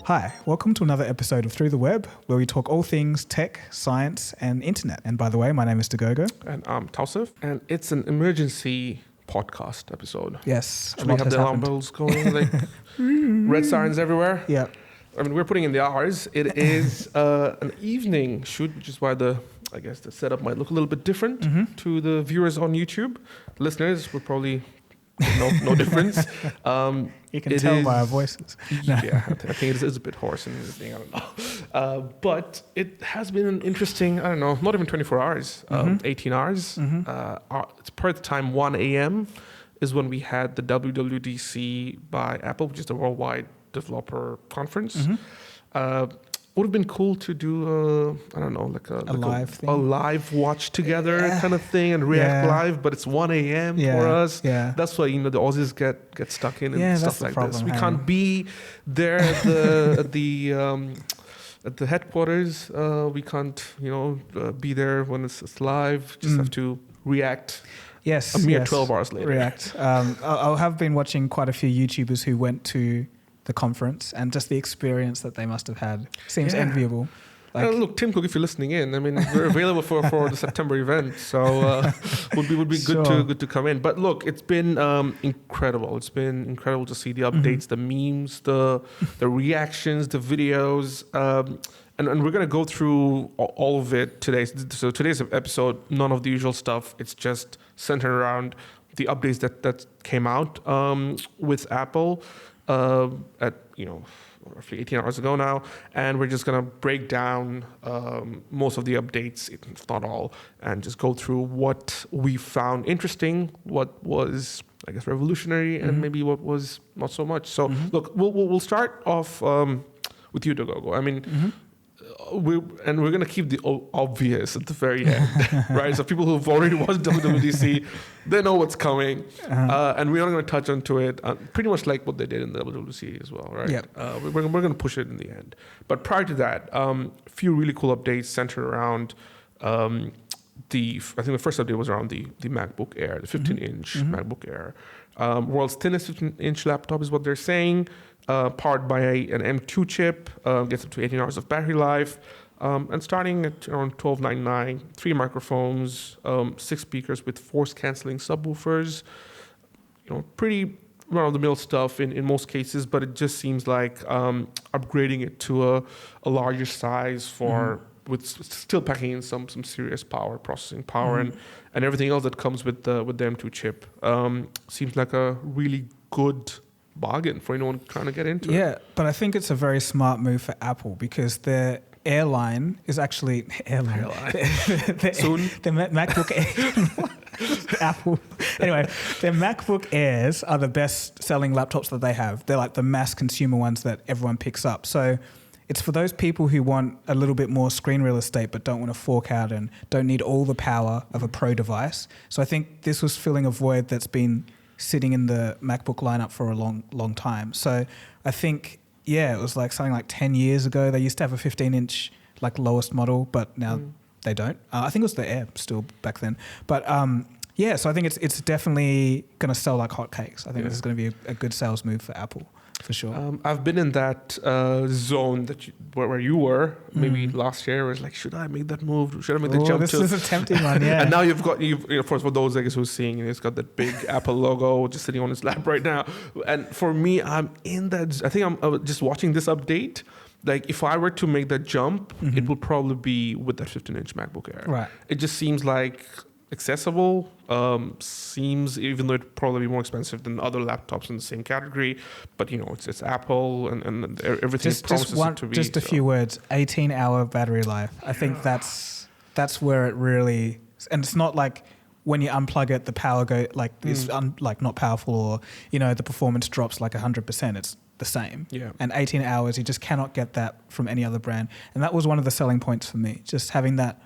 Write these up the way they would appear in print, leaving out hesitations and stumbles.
Hi, welcome to another episode of Through the Web, where we talk all things tech, science, and internet. And by the way, my name is Dagogo. And I'm Tawsif. And it's an emergency podcast episode. Yes. So we have the alarm bells going, like red sirens everywhere. Yeah. I mean, we're putting in the hours. It is an evening shoot, which is why the setup might look a little bit different to the viewers on YouTube. Listeners will probably no difference. You can tell by our voices. Yeah, I think it is a bit hoarse and everything. I don't know. But it has been an interesting, not even 24 hours, 18 hours. It's Perth time, 1 a.m. is when we had the WWDC by Apple, which is the Worldwide Developer Conference. Would have been cool to do a live thing. A live watch together kind of thing and react live, but it's 1 a.m. for us. Yeah. That's why the Aussies get stuck in and stuff like this. We can't be there at the headquarters. We can't be there when it's live. Just have to react. Yes. A mere 12 hours later. React. I have been watching quite a few YouTubers who went to the conference, and just the experience that they must have had seems enviable. Look, Tim Cook, if you're listening in, I mean, we're available for the September event, so would be good to come in. But look, it's been incredible. It's been incredible to see the updates, the memes, the reactions, the videos, and we're gonna go through all of it today. So today's episode, none of the usual stuff. It's just centered around the updates that came out with Apple. At roughly 18 hours ago now, and we're just gonna break down most of the updates, if not all, and just go through what we found interesting, what was revolutionary, and maybe what was not so much. So look, we'll start off with you, Dagogo. I mean. We're going to keep the obvious at the very end, right? So people who've already watched WWDC, they know what's coming. And we're not going to touch onto it, pretty much like what they did in the WWDC as well, right? Yep. We're going to push it in the end. But prior to that, a few really cool updates centered around I think the first update was around the MacBook Air, the 15-inch MacBook Air. World's thinnest 15-inch laptop is what they're saying. Powered by an M2 chip, gets up to 18 hours of battery life, and starting at around $1299, 3 microphones, 6 speakers with force-canceling subwoofers. Pretty run-of-the-mill stuff in most cases, but it just seems like upgrading it to a larger size with still packing in some serious processing power, and everything else that comes with the M2 chip. Seems like a really good bargain for anyone trying to get into it. Yeah, but I think it's a very smart move for Apple because their airline is actually Soon. The MacBook Air. Apple. Anyway, their MacBook Airs are the best selling laptops that they have. They're like the mass consumer ones that everyone picks up. So it's for those people who want a little bit more screen real estate but don't want to fork out and don't need all the power of a pro device. So I think this was filling a void that's been sitting in the MacBook lineup for a long time. So I think, it was like something like 10 years ago. They used to have a 15-inch like lowest model, but now they don't. I think it was the Air still back then. But so I think it's definitely going to sell like hotcakes. I think this is going to be a good sales move for Apple. For sure. I've been in that zone where you were maybe last year. Where it's like, should I make that move? Should I make the jump? This is a tempting one, yeah. And now you've for those who's seeing, it's got that big Apple logo just sitting on his lap right now. And for me, I'm in that. I think I'm just watching this update. Like, if I were to make that jump, it would probably be with that 15-inch MacBook Air. Right. It just seems like accessible, seems, even though it'd probably be more expensive than other laptops in the same category, but it's Apple and everything promises it to be. Just a few words, 18-hour battery life. I think that's where it really, and it's not like when you unplug it, the power is not powerful, or the performance drops like 100%. It's the same. Yeah. And 18 hours, you just cannot get that from any other brand. And that was one of the selling points for me, just having that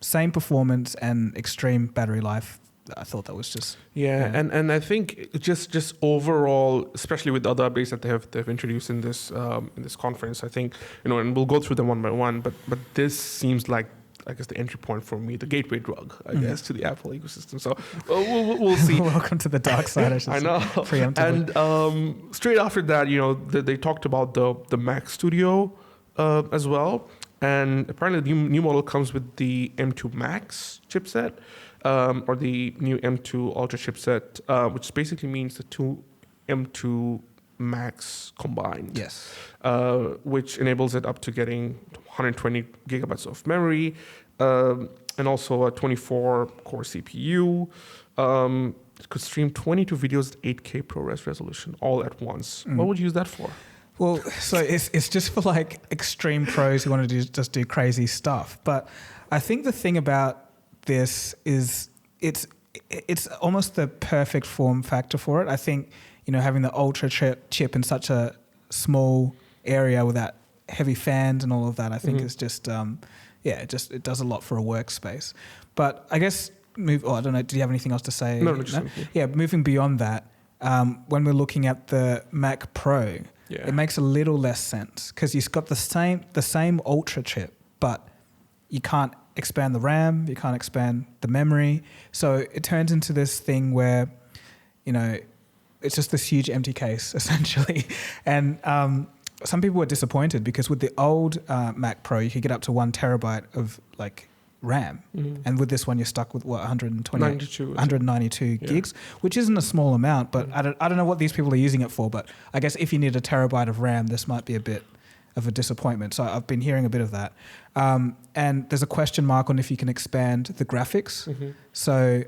same performance and extreme battery life. I thought that was just and I think just overall, especially with the other updates that they've introduced in this conference, I think and we'll go through them one by one, but this seems like I guess, the entry point for me, the gateway drug, I guess, to the Apple ecosystem. So we'll see. Welcome to the dark side. I know. And straight after that, they talked about the Mac Studio as well. And apparently the new model comes with the M2 Max chipset, or the new M2 Ultra chipset, which basically means the two M2 Max combined. Yes. Which enables it up to getting 120 gigabytes of memory, and also a 24-core CPU. It could stream 22 videos at 8K ProRes resolution all at once. What would you use that for? Well, so it's just for like extreme pros who want to just do crazy stuff. But I think the thing about this is it's almost the perfect form factor for it. I think, having the Ultra chip in such a small area without heavy fans and all of that, I think is just, it does a lot for a workspace. But I guess, I don't know, do you have anything else to say? No? Yeah, moving beyond that, when we're looking at the Mac Pro, it makes a little less sense because you've got the same Ultra chip, but you can't expand the RAM, you can't expand the memory. So it turns into this thing where, it's just this huge empty case essentially. And some people were disappointed because with the old Mac Pro, you could get up to 1 terabyte of like RAM. And with this one, you're stuck with 192 gigs, which isn't a small amount, but I don't know what these people are using it for, but I guess if you need a terabyte of RAM, this might be a bit of a disappointment. So I've been hearing a bit of that. And there's a question mark on if you can expand the graphics. So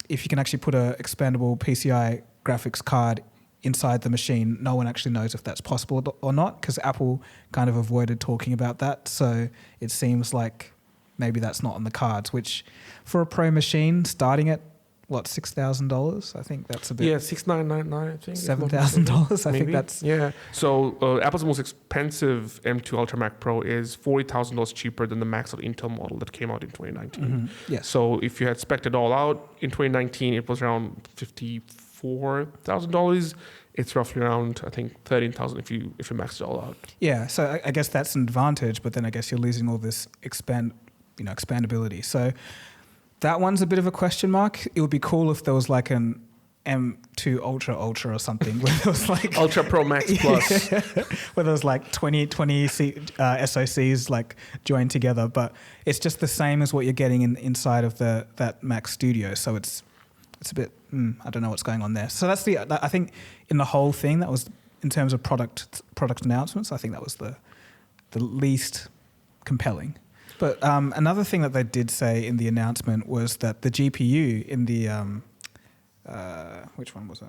if you can actually put a expandable PCI graphics card inside the machine, no one actually knows if that's possible or not, because Apple kind of avoided talking about that. So it seems like maybe that's not on the cards, which for a pro machine starting at what, $6,000? I think that's a bit. Yeah, $6,999. I think $7,000. I think that's. Yeah. So Apple's most expensive M2 Ultra Mac Pro is $40,000 cheaper than the Max Intel model that came out in 2019. Mm-hmm. Yes. So if you had spec'd it all out in 2019, it was around $54,000. It's roughly around, I think, $13,000 if you maxed it all out. Yeah. So I guess that's an advantage, but then I guess you're losing all this expandability. So that one's a bit of a question mark. It would be cool if there was like an M2 Ultra or something where there was like Ultra Pro Max Plus, where there was like 20 SoCs like joined together. But it's just the same as what you're getting inside of that Mac Studio. So it's a bit I don't know what's going on there. So that's I think in the whole thing, that was in terms of product announcements, I think that was the least compelling. But another thing that they did say in the announcement was that the GPU in the which one was it?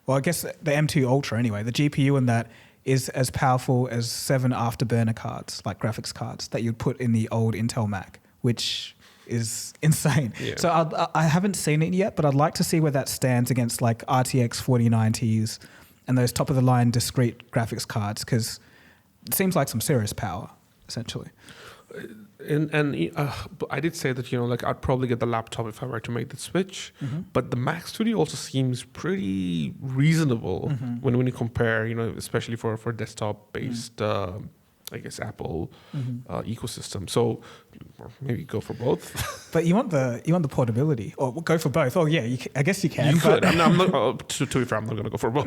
Well, I guess the M2 Ultra anyway. The GPU in that is as powerful as 7 afterburner cards, like graphics cards, that you'd put in the old Intel Mac, which is insane. Yeah. So I haven't seen it yet, but I'd like to see where that stands against like RTX 4090s and those top of the line discrete graphics cards, because it seems like some serious power, essentially. And I did say that like I'd probably get the laptop if I were to make the switch, but the Mac Studio also seems pretty reasonable when you compare, especially for desktop based I guess Apple ecosystem. So maybe go for both. But you want the portability, or go for both? Oh yeah, I guess you can. You could. I'm not to be fair, I'm not going to go for both.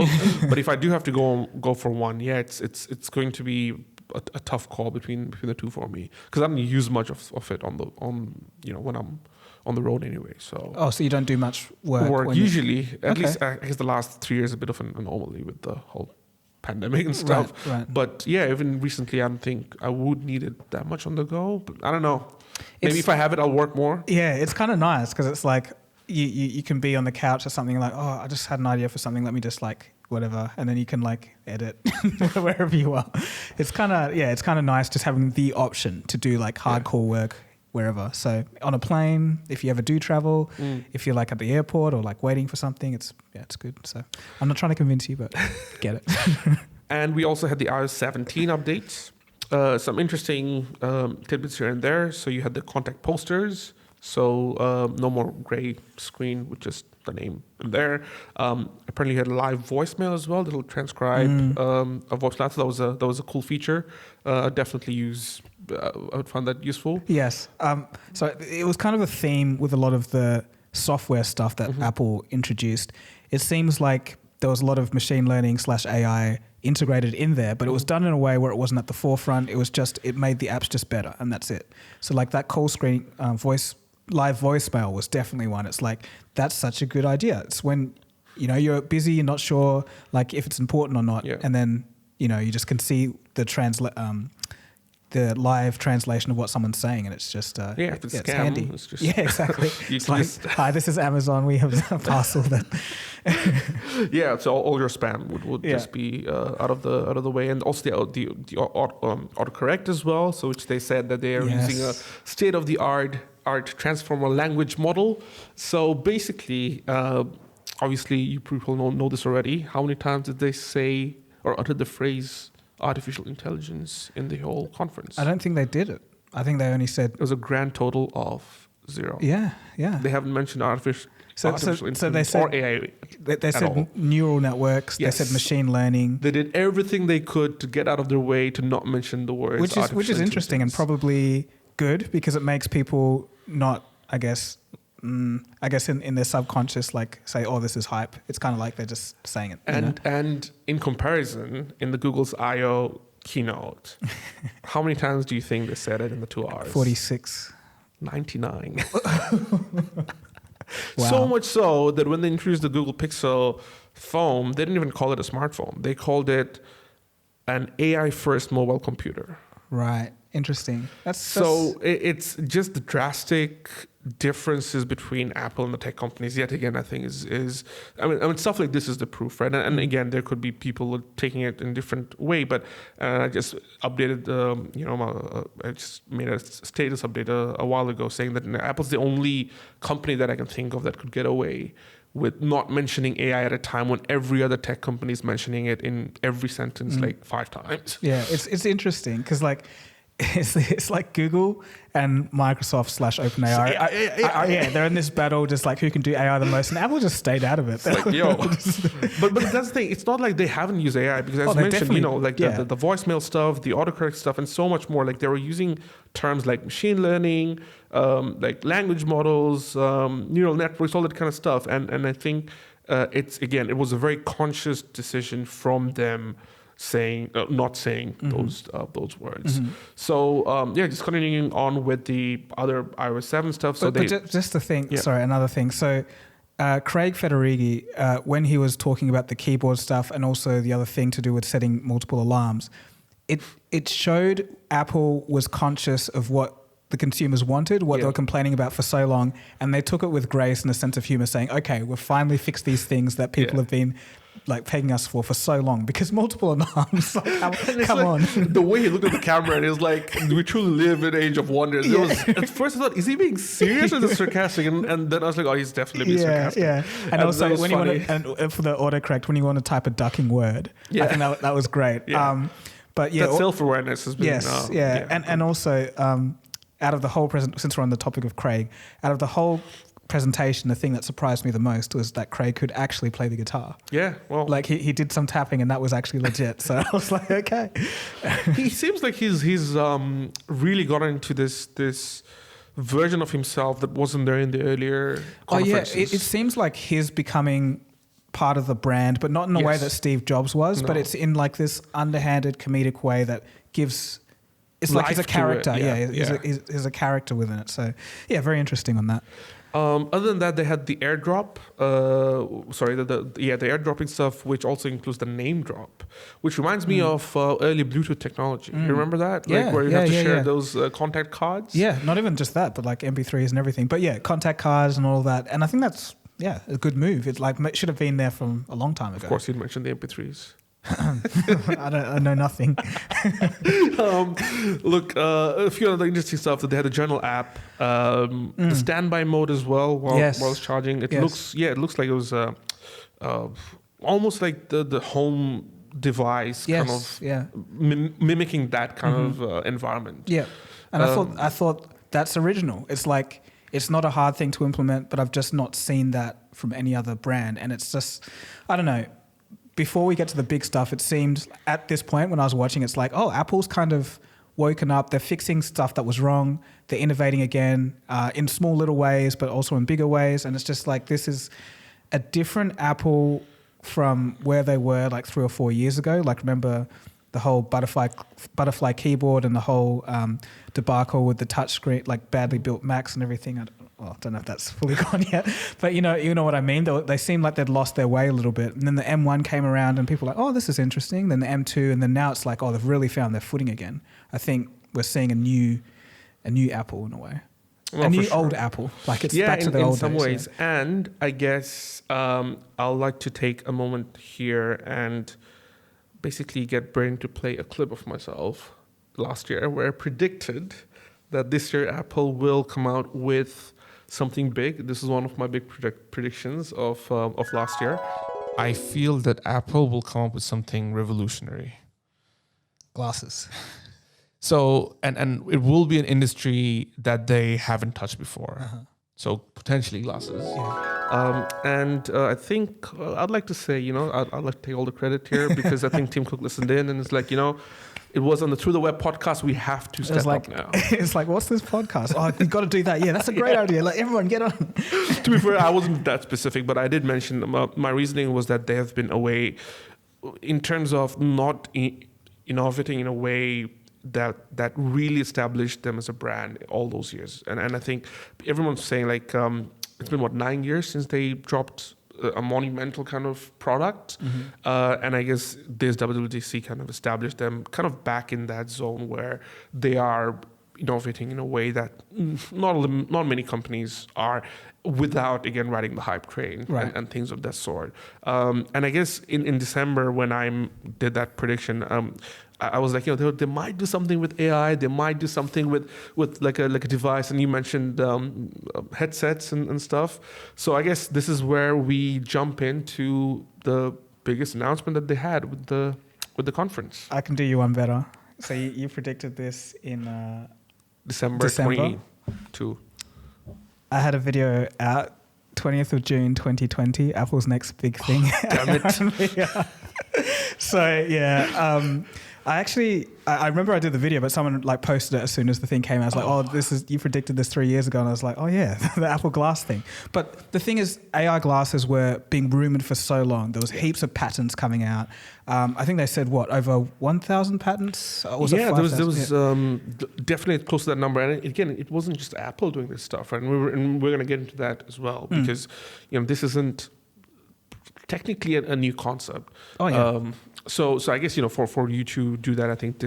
But if I do have to go for one, yeah, it's going to be a tough call between the two for me, because I don't use much of it on when I'm on the road anyway. So so you don't do much work usually. At least I guess the last 3 years a bit of an anomaly with the whole pandemic and stuff. Right. But yeah, even recently, I don't think I would need it that much on the go. But I don't know. Maybe if I have it, I'll work more. Yeah, it's kind of nice because it's like you can be on the couch or something like, oh, I just had an idea for something. Let me just like whatever, and then you can like edit wherever you are. It's kind of nice just having the option to do like hardcore work wherever. So on a plane, if you ever do travel, if you're like at the airport or like waiting for something, it's good. So I'm not trying to convince you, but get it. And we also had the iOS 17 updates. Some interesting tidbits here and there. So you had the contact posters. So no more gray screen with just the name in there. Apparently, you had live voicemail as well. It'll transcribe a voicemail. So that was a cool feature. Definitely use. I would find that useful. Yes. So it was kind of a theme with a lot of the software stuff that Apple introduced. It seems like there was a lot of machine learning / AI integrated in there, but it was done in a way where it wasn't at the forefront. It was just, it made the apps just better, and that's it. So like that call screen live voicemail was definitely one. It's like, that's such a good idea. It's when, you're busy, you're not sure like if it's important or not. Yeah. And then, you just can see the live translation of what someone's saying, and it's just if it's scam, handy. it's just Exactly. It's like, hi, this is Amazon. We have a parcel that. So all your spam would just be out of the way, and also the autocorrect as well. So which they said that they are using a state of the art transformer language model. So basically, obviously, you people know this already. How many times did they say or utter the phrase artificial intelligence in the whole conference? I don't think they did it. I think they only said... It was a grand total of 0. Yeah. They haven't mentioned artificial intelligence they said, or AI They said neural networks. Yes. They said machine learning. They did everything they could to get out of their way to not mention the words which is interesting and probably good, because it makes people not, I guess in their subconscious, like say, oh, this is hype. It's kind of like they're just saying it. And in comparison, in the Google's I.O. keynote, how many times do you think they said it in the 2 hours? 46. 99. Wow. So much so that when they introduced the Google Pixel phone, they didn't even call it a smartphone. They called it an AI-first mobile computer. Right. Interesting. It's just the drastic differences between Apple and the tech companies. Yet again, I think is I mean stuff like this is the proof, right? And again, there could be people taking it in a different way. But I just updated, I just made a status update a while ago saying that Apple's the only company that I can think of that could get away with not mentioning AI at a time when every other tech company is mentioning it in every sentence like 5 times. Yeah, it's interesting because like. It's like Google and Microsoft / OpenAI. They're in this battle, just like who can do AI the most, and Apple just stayed out of it. It's like, but that's the thing. It's not like they haven't used AI, because as mentioned, the voicemail stuff, the autocorrect stuff, and so much more. Like they were using terms like machine learning, like language models, neural networks, all that kind of stuff. And I think it was a very conscious decision from them. Not saying those words. So just continuing on with the other iOS 7 stuff. So just the thing. Yeah. Sorry, another thing. So Craig Federighi, when he was talking about the keyboard stuff and also the other thing to do with setting multiple alarms, it showed Apple was conscious of what the consumers wanted, what they were complaining about for so long, and they took it with grace and a sense of humor, saying, "Okay, we've finally fixed these things that people have been." Like pegging us for so long, because multiple alarms. Come on. The way he looked at the camera and he was like, we truly live in an age of wonders. At first I thought, is he being serious or is it sarcastic? And then I was like, oh, he's definitely being sarcastic. Yeah. And also when you want to, and for the autocorrect, when you want to type a ducking word, I think that was great. Yeah. But that self-awareness has been... And also out of the whole since we're on the topic of Craig, out of the whole presentation, the thing that surprised me the most was that Craig could actually play the guitar. Yeah, well, like he did some tapping and that was actually legit. So I was like, okay. He seems like he's really got into this version of himself that wasn't there in the earlier conferences. It seems like he's becoming part of the brand, but not in the way that Steve Jobs was, but it's in like this underhanded comedic way that gives. It's like he's a character. He's a character within it. So yeah, very interesting on that. Other than that, they had the airdrop. The airdropping stuff, which also includes the name drop, which reminds me of early Bluetooth technology. You remember that? Yeah, like where you have to share those contact cards. Yeah, not even just that, but like MP3s and everything. But yeah, contact cards and all that. And I think that's a good move. It should have been there from a long time ago. Of course, you'd mentioned the MP3s. I know nothing. Look, a few other interesting stuff. That they had a journal app, the standby mode as well while it's charging. It looks like it was almost like the home device kind of mimicking that kind of environment. Yeah, and I thought that's original. It's like it's not a hard thing to implement, but I've just not seen that from any other brand. And it's just, I don't know, before we get to the big stuff, it seemed at this point when I was watching, it's like, oh, Apple's kind of woken up. They're fixing stuff that was wrong. They're innovating again in small little ways, but also in bigger ways. And it's just like, this is a different Apple from where they were like 3 or 4 years ago. Like, remember the whole butterfly keyboard and the whole debacle with the touchscreen, like badly built Macs and everything. I don't know if that's fully gone yet, but you know what I mean? They seemed like they'd lost their way a little bit. And then the M1 came around and people were like, oh, this is interesting. Then the M2, and then now it's like, oh, they've really found their footing again. I think we're seeing a new Apple in a way. Well, a new old Apple. Like, it's back to the old days. Yeah, in some ways. Yeah. And I guess I'd like to take a moment here and basically get Brayden to play a clip of myself last year where I predicted that this year Apple will come out with something big. This is one of my big predictions of last year. I feel that Apple will come up with something revolutionary. Glasses. So, and it will be an industry that they haven't touched before. Uh-huh. So potentially glasses. Yeah. I think I'd like to say, I'd like to take all the credit here because I think Tim Cook listened in and it's like, it was on the Through the Web podcast. We have to step up now. It's like, what's this podcast? Oh, we've got to do that. Yeah, that's a great idea. Like, everyone get on. To be fair, I wasn't that specific, but I did mention my reasoning was that they have been away in terms of not innovating in a way that really established them as a brand all those years. And I think everyone's saying like, it's been 9 years since they dropped a monumental kind of product. Mm-hmm. And I guess this WWDC kind of established them kind of back in that zone where they are innovating in a way that not many companies are without, again, riding the hype train. Right. and things of that sort. And I guess in December when I did that prediction, I was like, they might do something with AI. They might do something with like a device. And you mentioned headsets and stuff. So I guess this is where we jump into the biggest announcement that they had with the conference. I can do you one better. So you predicted this in December 22. I had a video out 20th of June 2020. Apple's next big thing. Damn it. So yeah. I remember I did the video, but someone like posted it as soon as the thing came out. I was like, you predicted this 3 years ago. And I was like, oh yeah, the Apple Glass thing. But the thing is, AR glasses were being rumored for so long. There was heaps of patents coming out. I think they said over 1,000 patents? Or was it 5,000? There was definitely close to that number. And again, it wasn't just Apple doing this stuff. Right? And we're going to get into that as well because this isn't technically a new concept. Oh yeah. So I guess for you to do that, I think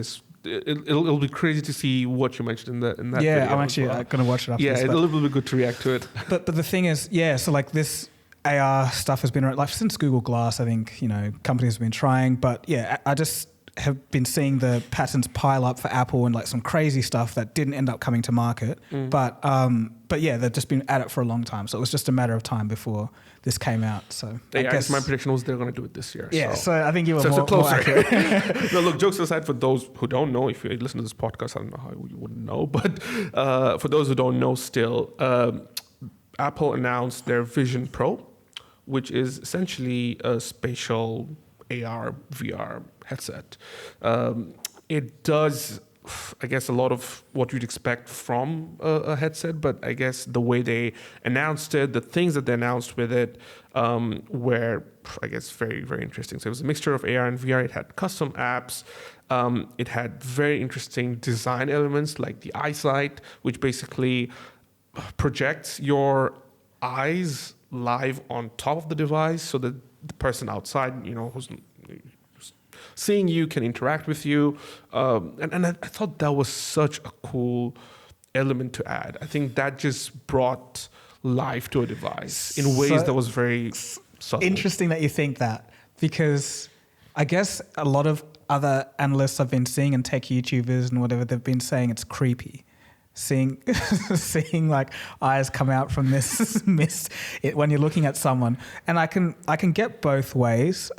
it'll be crazy to see what you mentioned in that. Yeah, video I'm actually going to watch it after this. Yeah, it'll be good to react to it. But the thing is, so like this AR stuff has been around, like since Google Glass. I think companies have been trying, but I just have been seeing the patents pile up for Apple and like some crazy stuff that didn't end up coming to market. But yeah, they've just been at it for a long time. So it was just a matter of time before this came out. So I guess my prediction was they're going to do it this year. Yeah, so I think you were more accurate. No, look, jokes aside, for those who don't know, if you listen to this podcast, I don't know how you wouldn't know, but for those who don't know still, Apple announced their Vision Pro, which is essentially a spatial AR, VR headset. It does, I guess, a lot of what you'd expect from a headset, but I guess the way they announced it, the things that they announced with it, were, I guess, very, very interesting. So it was a mixture of AR and VR. It had custom apps. It had very interesting design elements like the eyesight, which basically projects your eyes live on top of the device so that the person outside, who's seeing you can interact with you. And I thought that was such a cool element to add. I think that just brought life to a device in ways that was very subtle. Interesting that you think that, because I guess a lot of other analysts I've been seeing and tech YouTubers and whatever, they've been saying it's creepy. Seeing like eyes come out from this mist when you're looking at someone. And I can get both ways.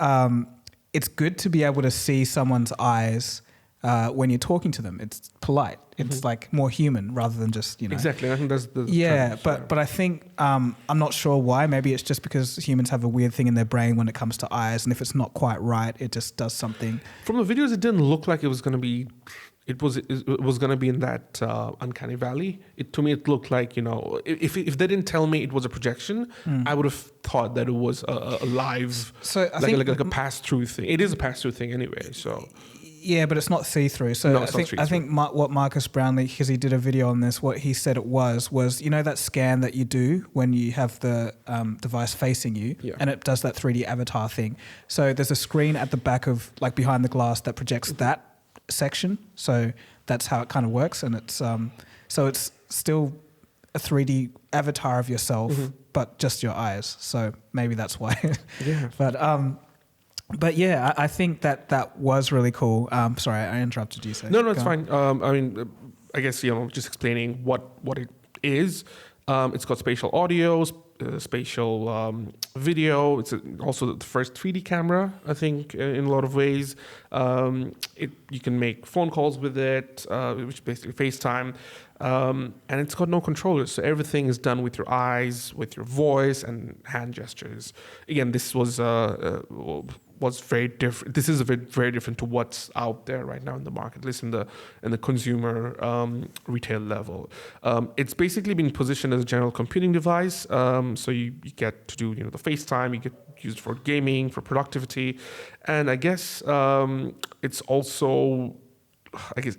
It's good to be able to see someone's eyes when you're talking to them. It's polite. It's like more human rather than just, Exactly. I think that's the trend, but I think I'm not sure why. Maybe it's just because humans have a weird thing in their brain when it comes to eyes, and if it's not quite right, it just does something. From the videos, it didn't look like it was going to be. It was going to be in that uncanny valley. To me, it looked like, if they didn't tell me it was a projection, I would have thought that it was a live, like a pass-through thing. It is a pass-through thing anyway. So yeah, but it's not see-through. So no, I think what Marcus Brownlee, because he did a video on this, what he said it was that scan that you do when you have the device facing you, and it does that 3D avatar thing. So there's a screen at the back of, like, behind the glass that projects that section, so that's how it kind of works, and it's so it's still a 3D avatar of yourself, but just your eyes. So maybe that's why. But yeah, I think that was really cool. Sorry, I interrupted you. So no, it's fine. I mean, I guess just explaining what it is. It's got spatial audio, spatial video. It's also the first 3D camera, I think, in a lot of ways. You can make phone calls with it, which is basically FaceTime. And it's got no controllers, so everything is done with your eyes, with your voice, and hand gestures. Again, this was very different. This is very different to what's out there right now in the market, at least in the consumer retail level. It's basically been positioned as a general computing device. So you get to do the FaceTime, you get used for gaming, for productivity, and I guess it's also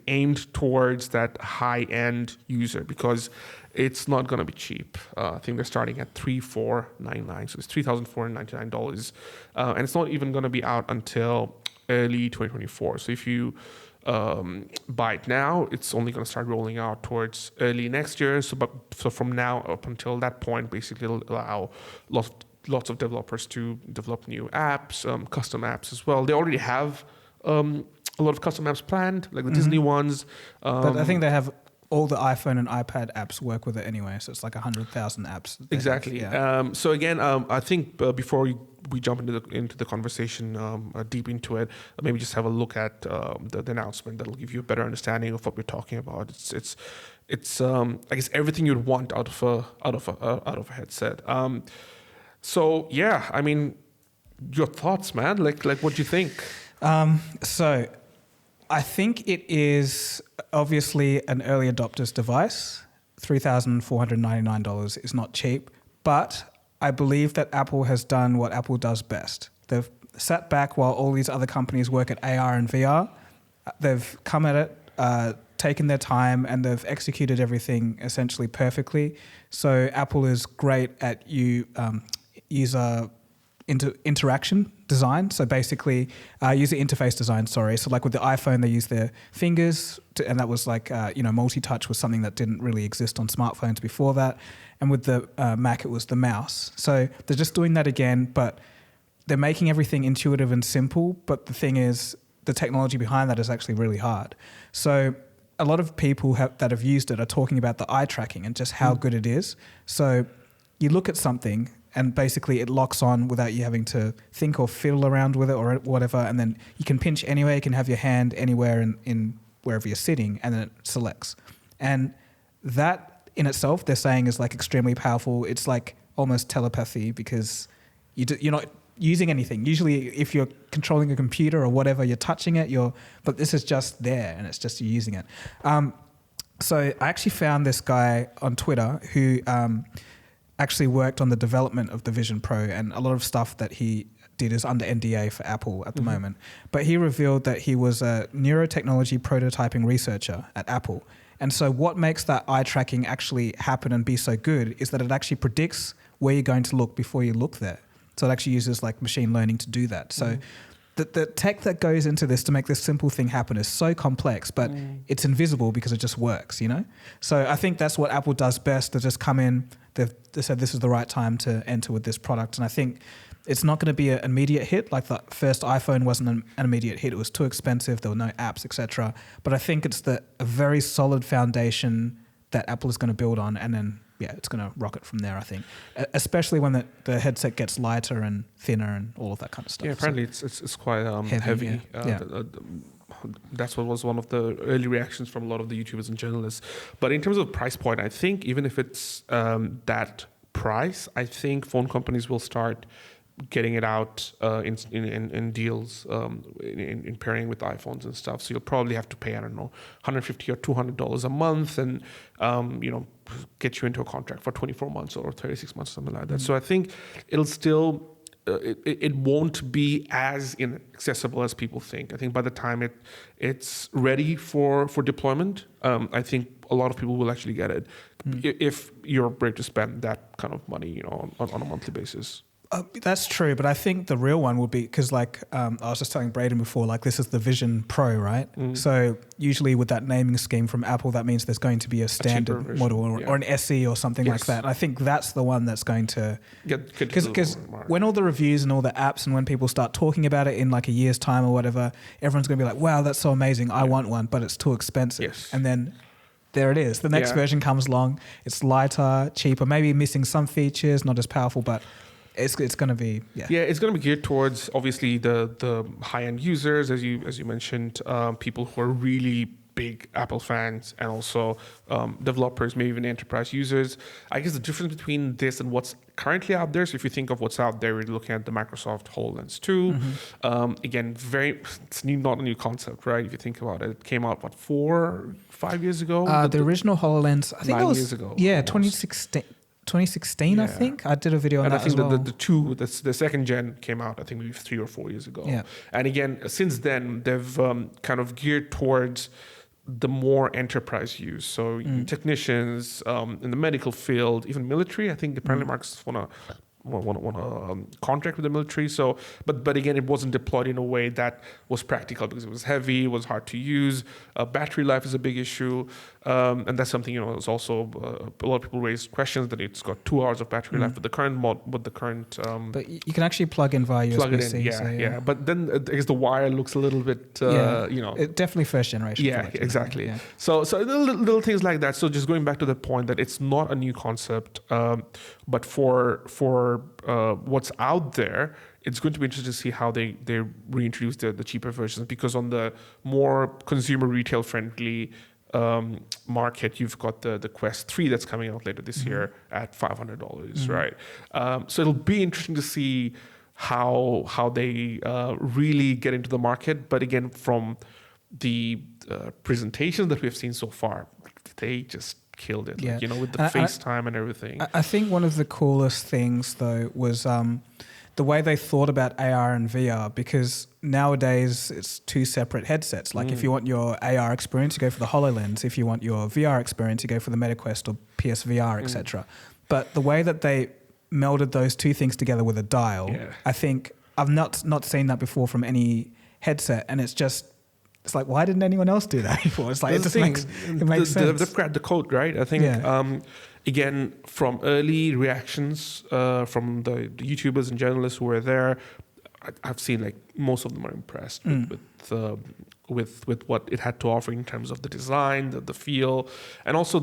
aimed towards that high-end user, because it's not going to be cheap. I think they're starting at $3,499, so it's $3,499, and it's not even going to be out until early 2024. So if you buy it now, it's only going to start rolling out towards early next year. So from now up until that point, basically it'll allow lots of developers to develop new apps, custom apps as well. They already have a lot of custom apps planned, like the Disney ones. But I think they have all the iPhone and iPad apps work with it anyway, so it's like 100,000 apps. Exactly. So again, I think before we jump into the conversation deep into it, maybe just have a look at the announcement. That'll give you a better understanding of what we're talking about. It's I guess everything you'd want out of a headset. So yeah, I mean, your thoughts, man. Like what do you think? So I think it is obviously an early adopter's device. $3,499 is not cheap, but I believe that Apple has done what Apple does best. They've sat back while all these other companies work at AR and VR. They've come at it, taken their time, and they've executed everything essentially perfectly. So Apple is great at user interaction design. So basically, user interface design, sorry. So like with the iPhone, they use their fingers, and that was like, multi-touch was something that didn't really exist on smartphones before that. And with the Mac, it was the mouse. So they're just doing that again, but they're making everything intuitive and simple. But the thing is, the technology behind that is actually really hard. So a lot of people that have used it are talking about the eye tracking and just how good it is. So you look at something, and basically it locks on without you having to think or fiddle around with it or whatever. And then you can pinch anywhere. You can have your hand anywhere in wherever you're sitting, and then it selects. And that in itself, they're saying, is like extremely powerful. It's like almost telepathy, because you're not using anything. Usually if you're controlling a computer or whatever, you're touching it, but this is just there, and it's just you using it. So I actually found this guy on Twitter who actually worked on the development of the Vision Pro, and a lot of stuff that he did is under NDA for Apple at the moment. But he revealed that he was a neurotechnology prototyping researcher at Apple. And so what makes that eye tracking actually happen and be so good is that it actually predicts where you're going to look before you look there. So it actually uses like machine learning to do that. So the tech that goes into this to make this simple thing happen is so complex, but it's invisible because it just works, So I think that's what Apple does best. They just come in, they said this is the right time to enter with this product. And I think it's not going to be an immediate hit. Like the first iPhone wasn't an immediate hit. It was too expensive. There were no apps, etc. But I think it's a very solid foundation that Apple is going to build on, and then it's going to rocket from there, I think. Especially when the headset gets lighter and thinner and all of that kind of stuff. Yeah, apparently it's quite heavy. that's what was one of the early reactions from a lot of the YouTubers and journalists. But in terms of price point, I think even if it's that price, I think phone companies will start getting it out in deals, in pairing with iPhones and stuff. So you'll probably have to pay, I don't know, $150 or $200 a month, and get you into a contract for 24 months or 36 months, something like that. So I think it'll still. It won't be as inaccessible as people think. I think by the time it's ready for deployment, I think a lot of people will actually get it if you're ready to spend that kind of money, on a monthly basis. That's true, but I think the real one will be, because I was just telling Brayden before, this is the Vision Pro, right? So usually with that naming scheme from Apple, that means there's going to be a standard model or an SE or something like that. And I think that's the one that's going to because when all the reviews and all the apps and when people start talking about it in a year's time or whatever, everyone's going to be like, wow, that's so amazing. I want one, but it's too expensive. Yes. And then there it is. The next version comes along. It's lighter, cheaper, maybe missing some features, not as powerful, but it's going to be it's going to be geared towards obviously the high end users, as you mentioned, people who are really big Apple fans, and also developers, maybe even enterprise users. I guess the difference between this and what's currently out there. So if you think of what's out there, we're looking at the Microsoft HoloLens 2. Again, it's not a new concept, right? If you think about it, it came out 4-5 years ago. The original HoloLens, I think 9 it was years ago. Yeah, almost. 2016, I think. I did a video on that as well. And I think the second gen came out, I think maybe 3 or 4 years ago. Yeah. And again, since then, they've kind of geared towards the more enterprise use. So technicians in the medical field, even military, I think apparently Microsoft want to contract with the military. So, but again, it wasn't deployed in a way that was practical because it was heavy, it was hard to use. Battery life is a big issue, and that's something it's also a lot of people raised questions that it's got 2 hours of battery life with the current but you can actually plug in via USB-C. But then I guess the wire looks a little bit it definitely first generation. Exactly. Yeah. So little things like that. So just going back to the point that it's not a new concept, but for what's out there, it's going to be interesting to see how they reintroduce the cheaper versions, because on the more consumer retail friendly market, you've got the Quest 3 that's coming out later this year at $500, right? So it'll be interesting to see how they really get into the market. But again, from the presentations that we've seen so far, they just killed it, with the FaceTime and everything. I think one of the coolest things though was the way they thought about AR and VR, because nowadays it's 2 separate headsets. If you want your AR experience, you go for the HoloLens. If you want your VR experience, you go for the MetaQuest or PSVR, etc. But the way that they melded those 2 things together with a dial, I think I've not seen that before from any headset, and it's like, why didn't anyone else do that before? It's like, it makes sense. They've cracked the code, right? I think, again, from early reactions from the YouTubers and journalists who were there, I've seen most of them are impressed with what it had to offer in terms of the design, the feel, and also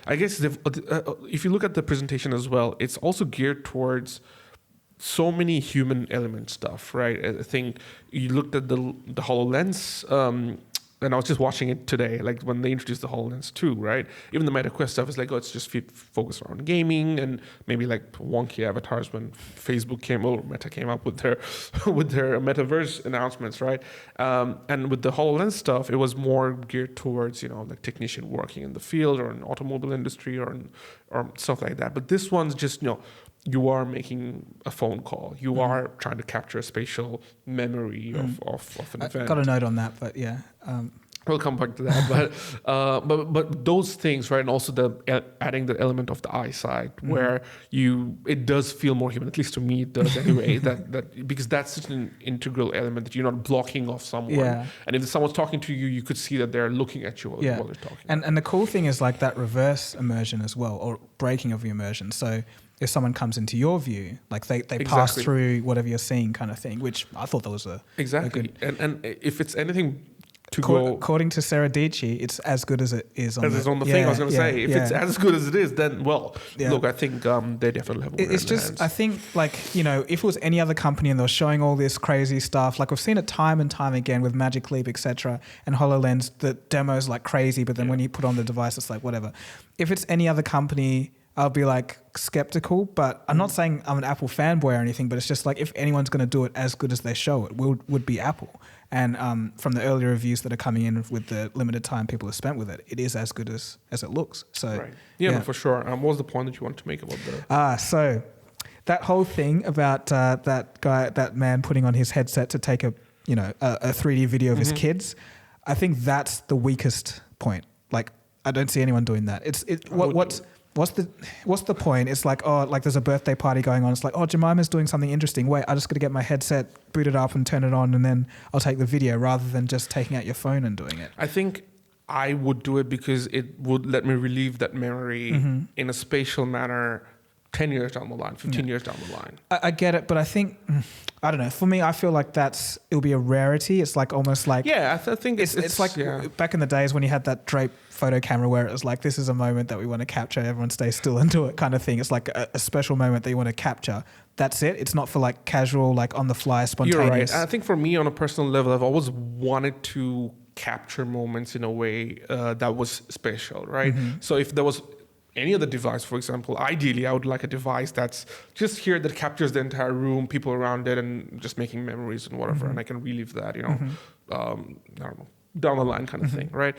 I guess if you look at the presentation as well, it's also geared towards so many human element stuff, right? I think you looked at the HoloLens, and I was just watching it today, when they introduced the HoloLens 2, right? Even the MetaQuest stuff is it's just focused around gaming and maybe wonky avatars when Meta came up with their metaverse announcements, right? And with the HoloLens stuff, it was more geared towards technician working in the field or in automobile industry or stuff like that. But this one's just you are making a phone call. You are trying to capture a spatial memory of an event. I got a note on that, but yeah. We'll come back to that. but those things, right? And also adding the element of the eyesight, where it does feel more human. At least to me, it does anyway. that because that's such an integral element that you're not blocking off someone. Yeah. And if someone's talking to you, you could see that they're looking at you while they're talking. And the cool thing is that reverse immersion as well, or breaking of the immersion. So if someone comes into your view, they pass through whatever you're seeing, kind of thing, which I thought that was a good. And if it's anything according to Sara Dietschy, it's as good as it is on the thing. I was going to say, if it's as good as it is, then look, I think they definitely have. It's just, hands. I think, if it was any other company and they were showing all this crazy stuff, like we've seen it time and time again with Magic Leap, etc., and HoloLens, the demos like crazy, but then when you put on the device, it's like whatever. If it's any other company, I'll be like skeptical, but I'm not saying I'm an Apple fanboy or anything, but it's just like if anyone's going to do it as good as they show it, would be Apple. And from the early reviews that are coming in with the limited time people have spent with it, it is as good as it looks. So right. No, for sure. What was the point that you wanted to make about that? So that whole thing about that man putting on his headset to take a 3D video of his kids, I think that's the weakest point. Like I don't see anyone doing that. What's the point? It's like, there's a birthday party going on. It's like, Jemima's doing something interesting. Wait, I just got to get my headset, boot it up and turn it on, and then I'll take the video rather than just taking out your phone and doing it. I think I would do it because it would let me relieve that memory in a spatial manner 10 years down the line, 15 years down the line. I get it, but I think, I don't know. For me, I feel like it'll be a rarity. It's like almost like... Yeah, I think it's like back in the days when you had that drape photo camera where it was like, this is a moment that we want to capture, everyone stay still and do it kind of thing. It's like a special moment that you want to capture. That's it. It's not for like casual, like on the fly, spontaneous. You're right. I think for me on a personal level, I've always wanted to capture moments in a way that was special, right? So if there was any other device, for example, ideally I would like a device that's just here that captures the entire room, people around it, and just making memories and whatever, and I can relive that, I don't know, down the line kind of thing, right?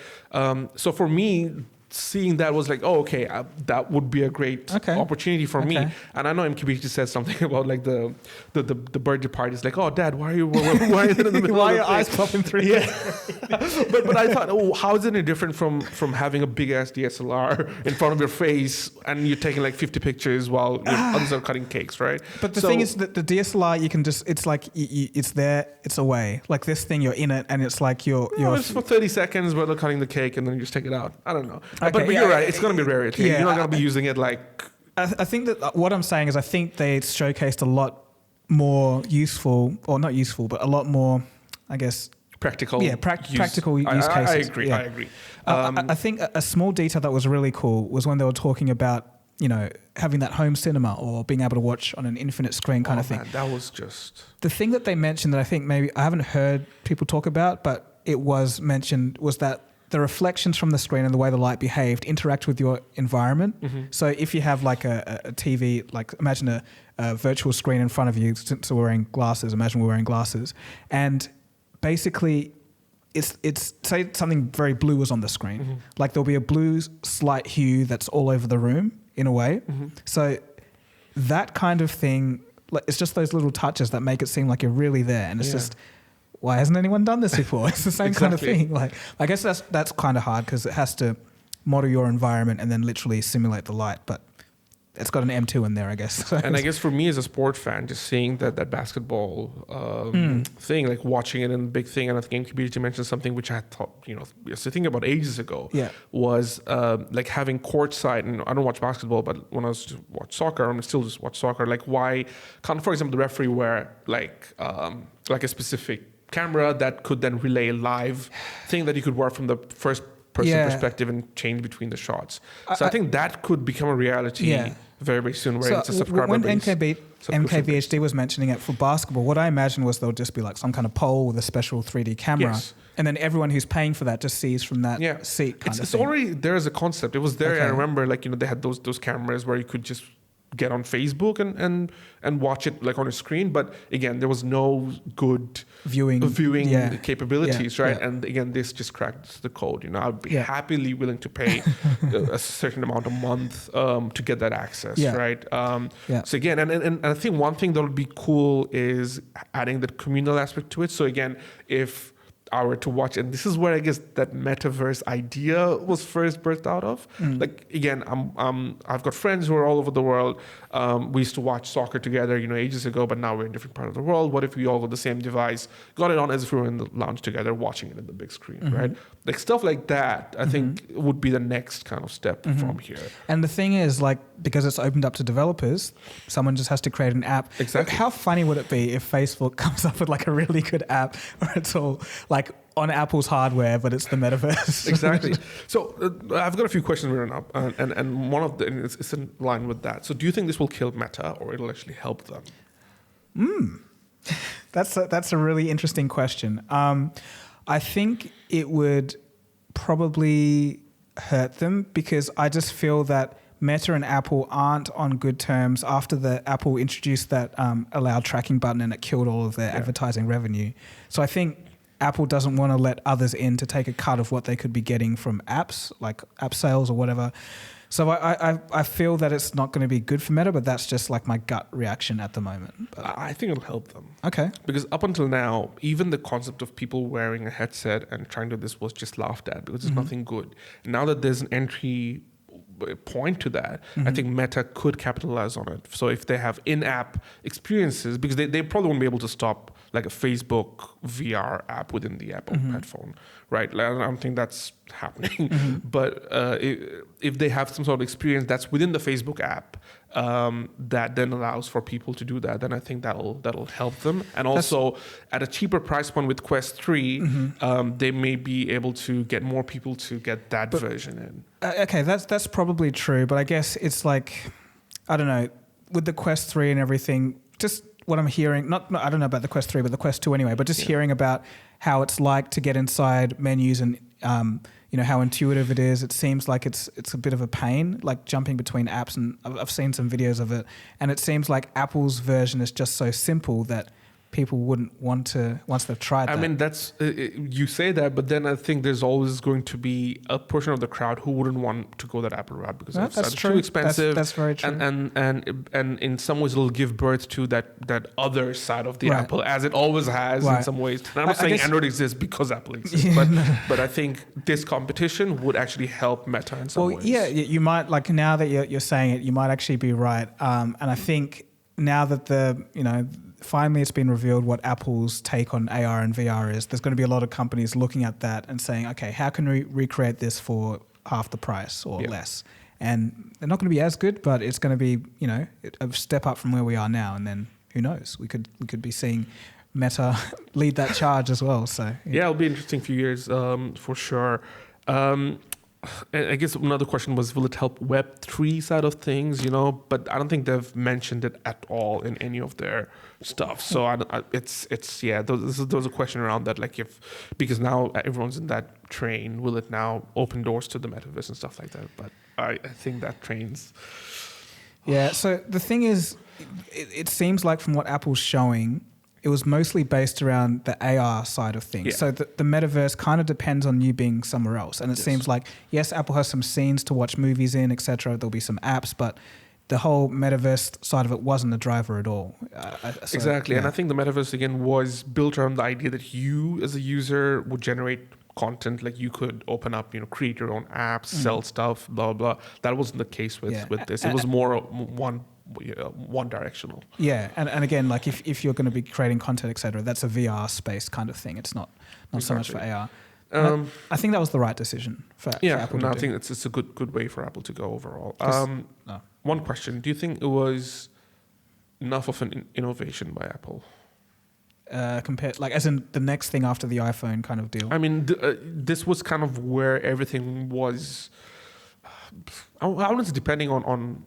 So for me, seeing that was like, that would be a great opportunity for me. And I know MKBHD said something about like the birthday party. It's like, Dad, why are you in the middle? Why are your eyes popping through? Yeah. but I thought, how is it any different from having a big ass DSLR in front of your face and you're taking like 50 pictures while others are cutting cakes, right? But the thing is that the DSLR, you can just, it's like it's there, it's away. Like this thing, you're in it, and it's like you're it's for 30 seconds while they're cutting the cake, and then you just take it out. I don't know. But you're right. It's going to be rarity. You're not going to be using it like... I think that what I'm saying is I think they showcased a lot more useful, or not useful, but a lot more, I guess... Practical. Yeah, practical use cases. I agree. Yeah. I agree. I think a small detail that was really cool was when they were talking about, having that home cinema or being able to watch on an infinite screen kind of thing. Man, that was just... The thing that they mentioned that I think maybe I haven't heard people talk about, but it was mentioned, was that the reflections from the screen and the way the light behaved interact with your environment. So if you have like a TV, like imagine a virtual screen in front of you, since we're wearing glasses, imagine we're wearing glasses, and basically it's say something very blue is on the screen, like there'll be a blue slight hue that's all over the room in a way. So that kind of thing, like, it's just those little touches that make it seem like you're really there, and it's just... Why hasn't anyone done this before? It's the same kind of thing. Like, I guess that's kind of hard because it has to model your environment and then literally simulate the light. But it's got an M2 in there, I guess. And I guess for me as a sport fan, just seeing that basketball thing, like watching it in the big thing, and I think MKBHD mentioned something which I thought, was a thing about ages ago, was like having courtside, and I don't watch basketball, but when I was to watch soccer, I'm still just watch soccer, like why can't, for example, the referee wear like a specific camera that could then relay a live thing that you could work from the first person perspective and change between the shots. So I think that could become a reality very, very soon, where it's a subscriber when base. MKBHD was mentioning it for basketball, what I imagined was there'll just be like some kind of pole with a special 3D camera. And then everyone who's paying for that just sees from that seat kind of thing. It's already there as a concept. It was there. I remember they had those cameras where you could just get on Facebook and watch it like on a screen, but again there was no good viewing capabilities, right? And again, this just cracked the code. I'd be happily willing to pay a certain amount a month to get that access, right? So again, and I think one thing that would be cool is adding that communal aspect to it. So again, if I were to watch, and this is where I guess that metaverse idea was first birthed out of. Like again, I've got friends who are all over the world. We used to watch soccer together, ages ago, but now we're in different parts of the world. What if we all got the same device, got it on as if we were in the lounge together, watching it in the big screen, right? Like stuff like that, I think would be the next kind of step from here. And the thing is, like, because it's opened up to developers, someone just has to create an app. Exactly. Like, how funny would it be if Facebook comes up with like a really good app where it's all like on Apple's hardware, but it's the metaverse. Exactly. So I've got a few questions written up, and one of them is in line with that. So do you think this will kill Meta, or it'll actually help them? That's a really interesting question. I think it would probably hurt them because I just feel that Meta and Apple aren't on good terms after the Apple introduced that allow tracking button and it killed all of their advertising revenue. So I think Apple doesn't want to let others in to take a cut of what they could be getting from apps, like app sales or whatever. So I feel that it's not going to be good for Meta, but that's just like my gut reaction at the moment. But I think it'll help them. Okay. Because up until now, even the concept of people wearing a headset and trying to do this was just laughed at because it's nothing good. Now that there's an entry point to that, I think Meta could capitalize on it. So if they have in-app experiences, because they probably won't be able to stop like a Facebook VR app within the Apple headphone, right? Like, I don't think that's happening. But if they have some sort of experience that's within the Facebook app that then allows for people to do that, then I think that'll help them. And also at a cheaper price point with Quest 3, they may be able to get more people to get that version in. Okay, that's probably true, but I guess it's like, I don't know, with the Quest 3 and everything, just what I'm hearing, not I don't know about the Quest 3, but the Quest 2 anyway, but just hearing about how it's like to get inside menus and how intuitive it is. It seems like it's a bit of a pain, like jumping between apps, and I've seen some videos of it, and it seems like Apple's version is just so simple that people wouldn't want to once they've tried that. I mean, that's you say that, but then I think there's always going to be a portion of the crowd who wouldn't want to go that Apple route because it's too expensive. That's very true. And in some ways, it'll give birth to that other side of the Apple, as it always has in some ways. And I'm not saying Android exists because Apple exists, but I think this competition would actually help Meta in some ways. Well, yeah, you might, like now that you're saying it, you might actually be right. And I think now that finally it's been revealed what Apple's take on AR and VR is, there's going to be a lot of companies looking at that and saying, okay, how can we recreate this for half the price or less? And they're not going to be as good, but it's going to be, a step up from where we are now. And then who knows? We could be seeing Meta lead that charge as well. So it'll be an interesting few years for sure. I guess another question was, will it help Web3 side of things, But I don't think they've mentioned it at all in any of their stuff. So there's a question around that, like because now everyone's in that train, will it now open doors to the metaverse and stuff like that? But I think that train's... Yeah, so the thing is, it seems like from what Apple's showing, it was mostly based around the AR side of things. Yeah. So the metaverse kind of depends on you being somewhere else. And it seems like, yes, Apple has some scenes to watch movies in, etc. There'll be some apps, but the whole metaverse side of it wasn't the driver at all. Exactly. Yeah. And I think the metaverse, again, was built around the idea that you as a user would generate content, like you could open up, create your own apps, sell stuff, blah, blah, blah. That wasn't the case with this. It was more one directional. Yeah, and again, like if you're going to be creating content, etc., that's a VR space kind of thing. It's not so much for AR. I think that was the right decision for Apple. I think it's a good way for Apple to go overall. One question: do you think it was enough of an innovation by Apple? Compared, like as in the next thing after the iPhone kind of deal? I mean, this was kind of where everything was. I wouldn't say depending on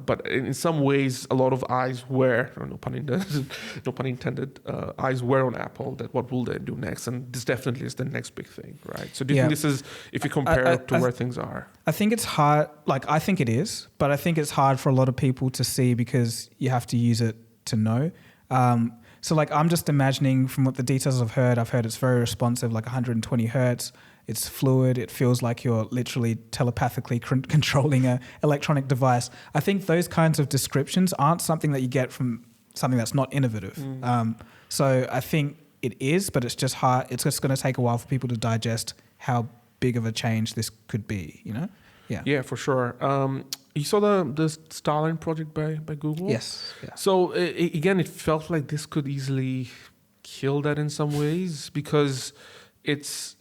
but in some ways a lot of eyes were, no pun intended, eyes were on Apple, that what will they do next, and this definitely is the next big thing, right? So do you think this is, if you compare to where things are? I think it's hard, like I think it is, but I think it's hard for a lot of people to see because you have to use it to know. So like I'm just imagining from what the details I've heard it's very responsive, like 120 hertz. It's fluid. It feels like you're literally telepathically controlling an electronic device. I think those kinds of descriptions aren't something that you get from something that's not innovative. So I think it is, but it's just hard. It's just going to take a while for people to digest how big of a change this could be, Yeah, for sure. You saw the Starline project by Google? Yes. Yeah. So again, it felt like this could easily kill that in some ways because... It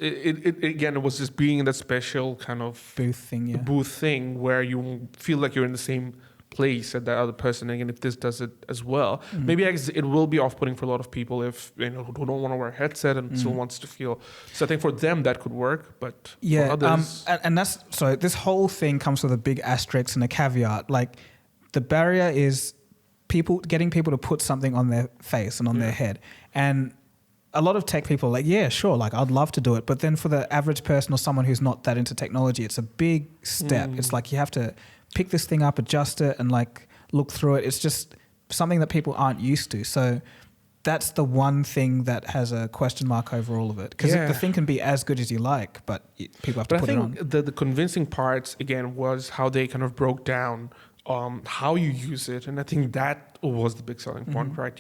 was just being in that special kind of booth thing where you feel like you're in the same place at that other person. Again, if this does it as well, maybe I guess it will be off-putting for a lot of people if who don't want to wear a headset and still wants to feel. So I think for them that could work, but for others, and that's so. This whole thing comes with a big asterisk and a caveat. Like the barrier is getting people to put something on their face and on their head, and a lot of tech people are like, yeah, sure, like I'd love to do it, but then for the average person or someone who's not that into technology, it's a big step. It's like you have to pick this thing up, adjust it, and like look through it. It's just something that people aren't used to. So that's the one thing that has a question mark over all of it. Because the thing can be as good as you like, but people have to put it on. But I think the convincing parts, again, was how they kind of broke down how you use it. And I think that was the big selling point, right?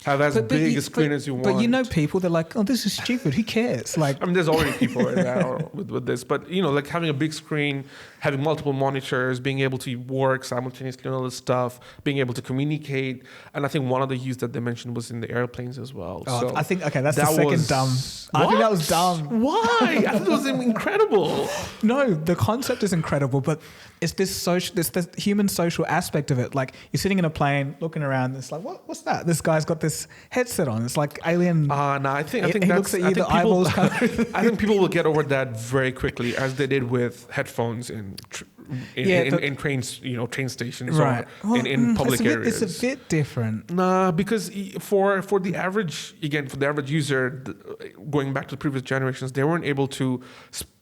Have as big a screen as you want. But people, they're like, oh, this is stupid. Who cares? Like, I mean, there's already people right now with this. But, like having a big screen, having multiple monitors, being able to work simultaneously on all this stuff, being able to communicate. And I think one of the use that they mentioned was in the airplanes as well. Oh, so I think, that's the second dumb. What? I think that was dumb. Why? I thought it was incredible. No, the concept is incredible, but it's this human social aspect of it. Like you're sitting in a plane, looking around. It's like, what's that? This guy's got this headset on. It's like alien. No, I think he that's, looks at you. The eyeballs. I think people will get over that very quickly, as they did with headphones in trains, train stations, right? Or in public areas. It's a bit different. Nah, because for the average user, going back to the previous generations, they weren't able to.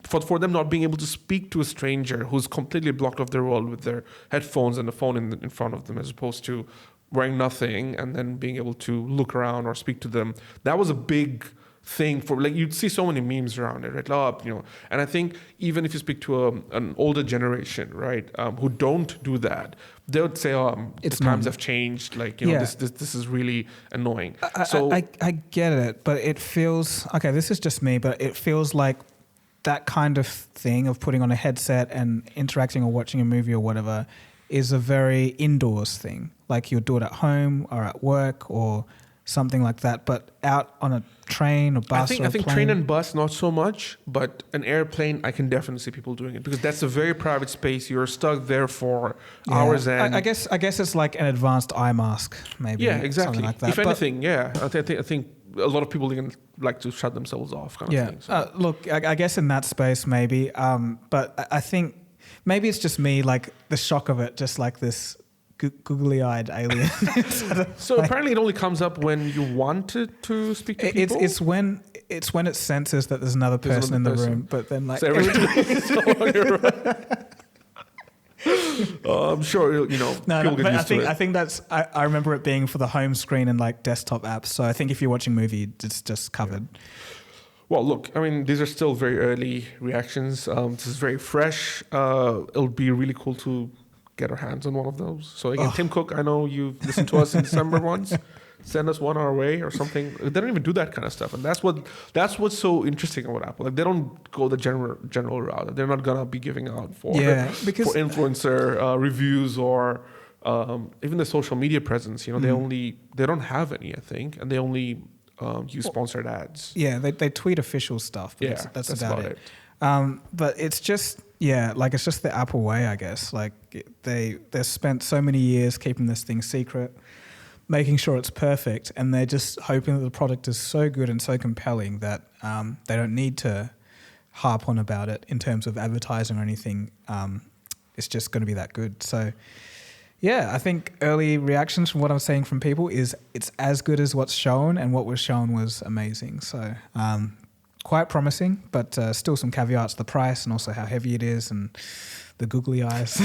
For them not being able to speak to a stranger who's completely blocked off their world with their headphones and the phone in front of them, as opposed to wearing nothing and then being able to look around or speak to them. That was a big thing for, like, you'd see so many memes around it, right? And I think even if you speak to an older generation, right, who don't do that, they would say, the times have changed. Like, this is really annoying. I get it, but it feels, okay, this is just me, but it feels like that kind of thing of putting on a headset and interacting or watching a movie or whatever is a very indoors thing. Like you'll do it at home or at work or something like that, but out on a train or bus I think train and bus, not so much, but an airplane, I can definitely see people doing it because that's a very private space. You're stuck there for hours. And I guess it's like an advanced eye mask, maybe. Yeah, exactly. Like that. If anything, I think a lot of people even like to shut themselves off, kind of thing. So. Look, I guess in that space maybe, but I think maybe it's just me, like the shock of it, just like this googly-eyed alien. So apparently it only comes up when you want to speak to people? It's when it senses that there's another person in the room, but then like... So you're right. I'm sure, people get used to it. I think that's... I remember it being for the home screen and like desktop apps, so I think if you're watching a movie, it's just covered. Yeah. Well, look, I mean, these are still very early reactions. This is very fresh. It'll be really cool to get our hands on one of those. So again, Tim Cook, I know you've listened to us in December once. Send us one our way or something. They don't even do that kind of stuff, and that's what's so interesting about Apple. Like they don't go the general route. They're not gonna be giving out for influencer reviews or even the social media presence. They don't have any, I think, and they only use sponsored ads. Yeah, they tweet official stuff. But that's about it. But it's just. Yeah, like it's just the Apple way, I guess. Like they spent so many years keeping this thing secret, making sure it's perfect, and they're just hoping that the product is so good and so compelling that they don't need to harp on about it in terms of advertising or anything. It's just going to be that good. So, yeah, I think early reactions from what I'm seeing from people is it's as good as what's shown, and what was shown was amazing. So, quite promising, but still some caveats, the price and also how heavy it is and the googly eyes.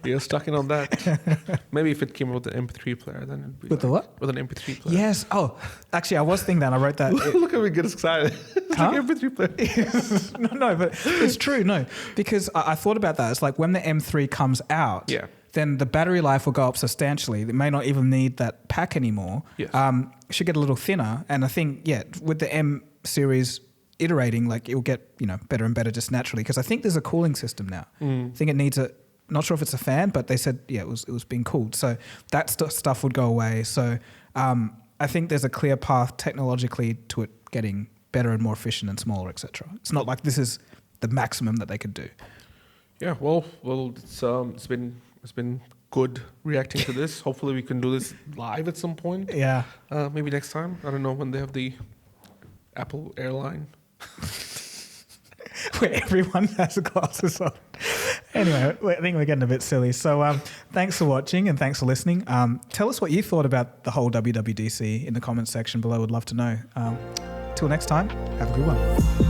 You're stuck in on that. Maybe if it came with an MP3 player, then it'd be with the what? With an MP3 player. Yes. Oh, actually, I was thinking that. I wrote that. Look at me get excited. It's like MP3 player. No, but it's true. No, because I thought about that. It's like when the M3 comes out, then the battery life will go up substantially. They may not even need that pack anymore. Yes. It should get a little thinner. And I think, with the M series iterating, like it'll get better and better just naturally, because I think there's a cooling system now. I think it needs not sure if it's a fan, but they said it was being cooled, so that stuff would go away. So I think there's a clear path technologically to it getting better and more efficient and smaller, etc. It's not like this is the maximum that they could do. Yeah, well, it's been good reacting to this. Hopefully we can do this live at some point. Yeah. Maybe next time. I don't know when they have the Apple airline. Where everyone has glasses on. Anyway, I think we're getting a bit silly. So thanks for watching and thanks for listening. Tell us what you thought about the whole WWDC in the comments section below. Would love to know. Till next time, have a good one.